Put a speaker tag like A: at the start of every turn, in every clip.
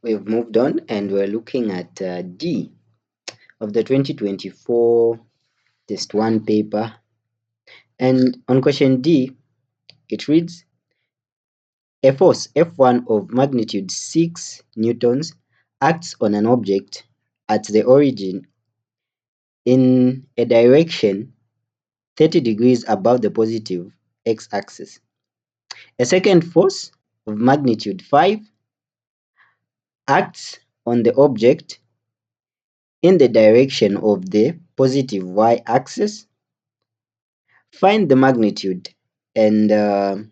A: we've moved on and we're looking at D of the 2024 Test 1 paper. And on question D, it reads, a force F1 of magnitude 6 newtons acts on an object at the origin in a direction 30 degrees above the positive x-axis. A second force of magnitude 5 acts on the object in the direction of the positive y-axis. Find the magnitude and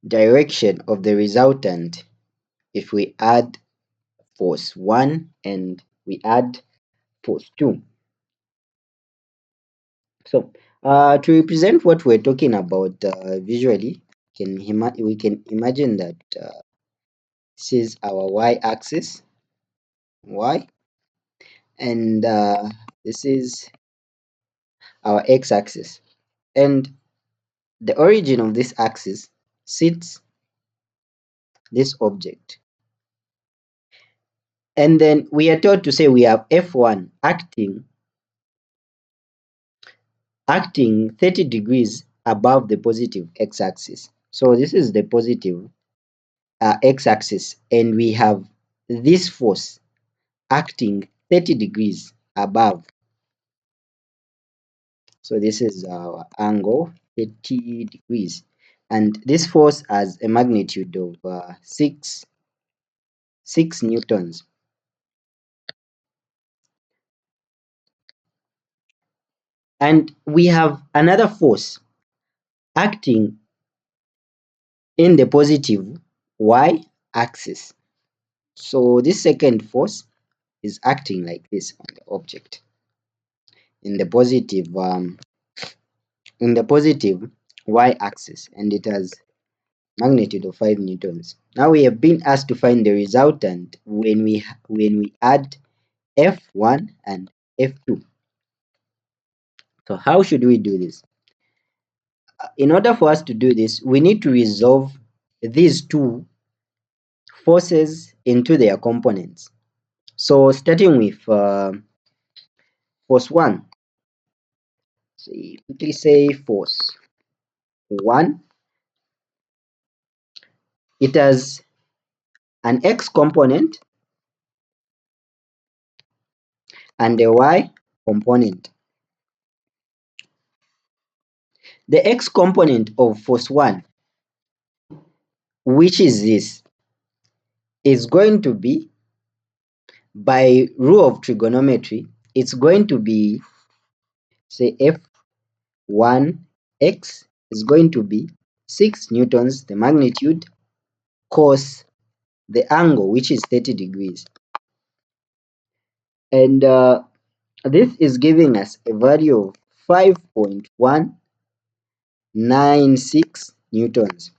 A: direction of the resultant if we add force 1 and we add force 2. So to represent what we're talking about visually, we can imagine that this is our y-axis, y, and this is our x-axis. And the origin of this axis sits this object. And then we are told to say we have F1 acting 30 degrees above the positive x-axis. So this is the positive x-axis, and we have this force acting 30 degrees above. So this is our angle, 30 degrees. And this force has a magnitude of 6 newtons. And we have another force acting in the positive y-axis. So this second force is acting like this on the object in the positive y-axis, and it has magnitude of 5 newtons. Now we have been asked to find the resultant when we add F1 and F2. So how should we do this? In order for us to do this, we need to resolve these two forces into their components. So starting with force 1, so you quickly say force 1, it has an x component and a y component. The x component of force 1, which is this, is going to be, by rule of trigonometry, it's going to be, say, F1x is going to be 6 newtons, the magnitude, cos the angle, which is 30 degrees. And this is giving us a value of 5.196 newtons.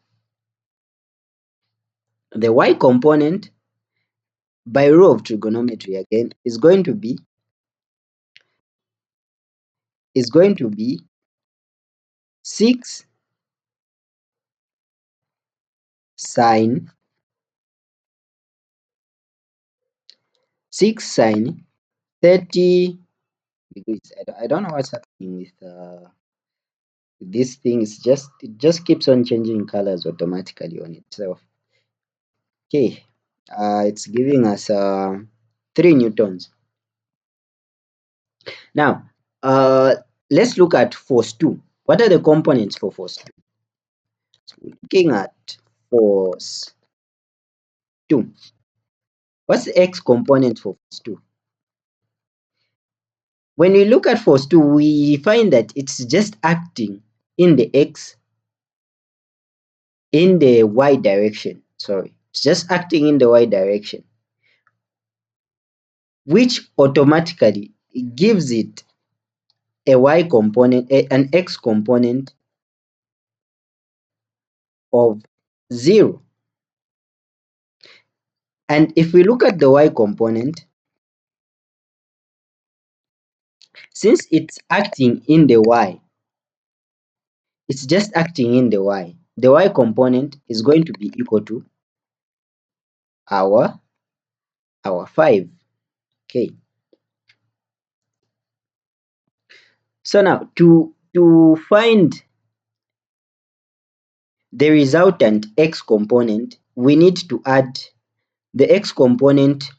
A: The y component, by rule of trigonometry again, is going to be 6 sine 30 degrees. I don't know what's happening with this thing. It just keeps on changing colors automatically on itself. Okay, it's giving us 3 newtons. Now let's look at force 2. What are the components for force 2? So we're looking at force 2. What's the x component for force 2? When we look at force 2, we find that it's just acting in the y direction. Sorry, it's just acting in the y direction, which automatically gives it a y component, an x component of 0. And if we look at the y component, since it's acting in the y, it's just acting in the y component is going to be equal to our 5. Okay, so now to find the resultant x component, we need to add the x component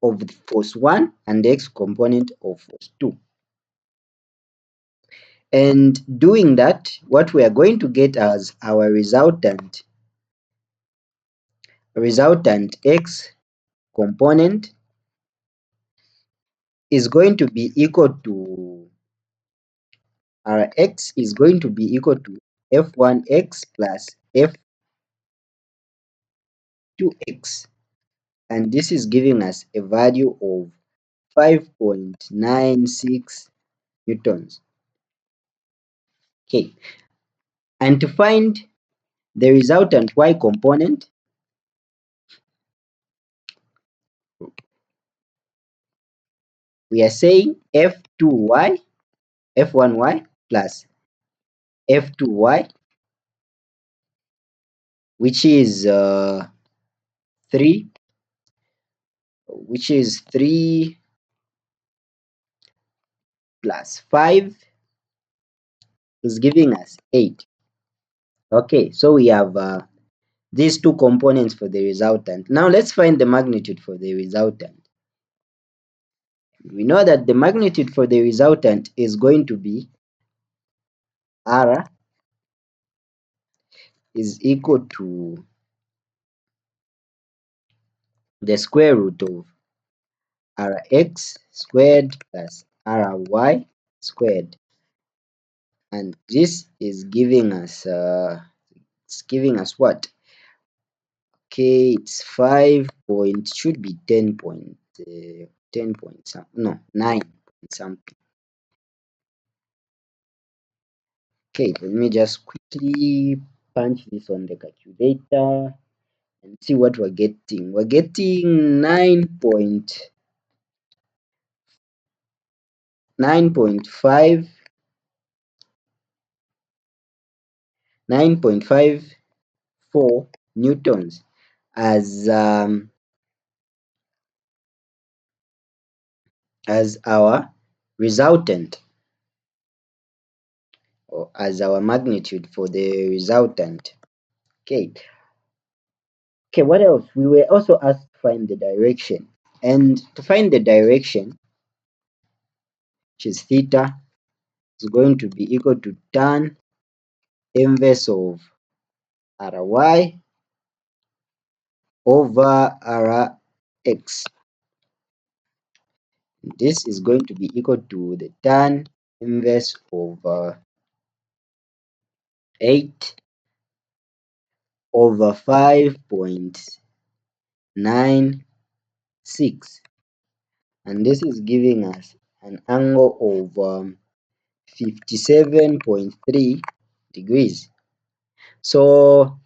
A: of force 1 and the x component of force 2. And doing that, what we are going to get as our resultant x component is going to be equal to, our x is going to be equal to f1x plus f2x, and this is giving us a value of 5.96 newtons. Okay, and to find the resultant y component, we are saying f1y plus f2y, which is 3, which is 3 plus 5 is giving us 8. Okay, so we have these two components for the resultant. Now let's find the magnitude for the resultant. We know that the magnitude for the resultant is going to be R is equal to the square root of Rx squared plus Ry squared, and this is giving us what? Okay, it's 5 point, should be 10 point, 10 point some, no, 9 point something. Okay, let me just quickly punch this on the calculator and see what we're getting. We're getting 9.54 newtons as our resultant, or as our magnitude for the resultant. Okay. Okay, what else? We were also asked to find the direction. And to find the direction, which is theta, is going to be equal to tan inverse of Ry over Rx. This is going to be equal to the tan inverse of 8 over 5.96, and this is giving us an angle of 57.3 degrees. So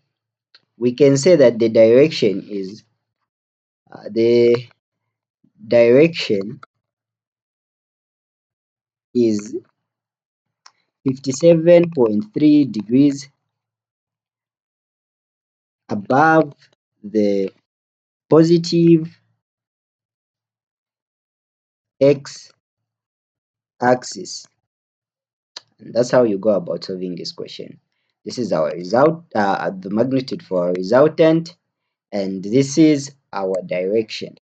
A: we can say that the direction is 57.3 degrees above the positive x axis. And that's how you go about solving this question. This is our result, the magnitude for our resultant, and this is our direction.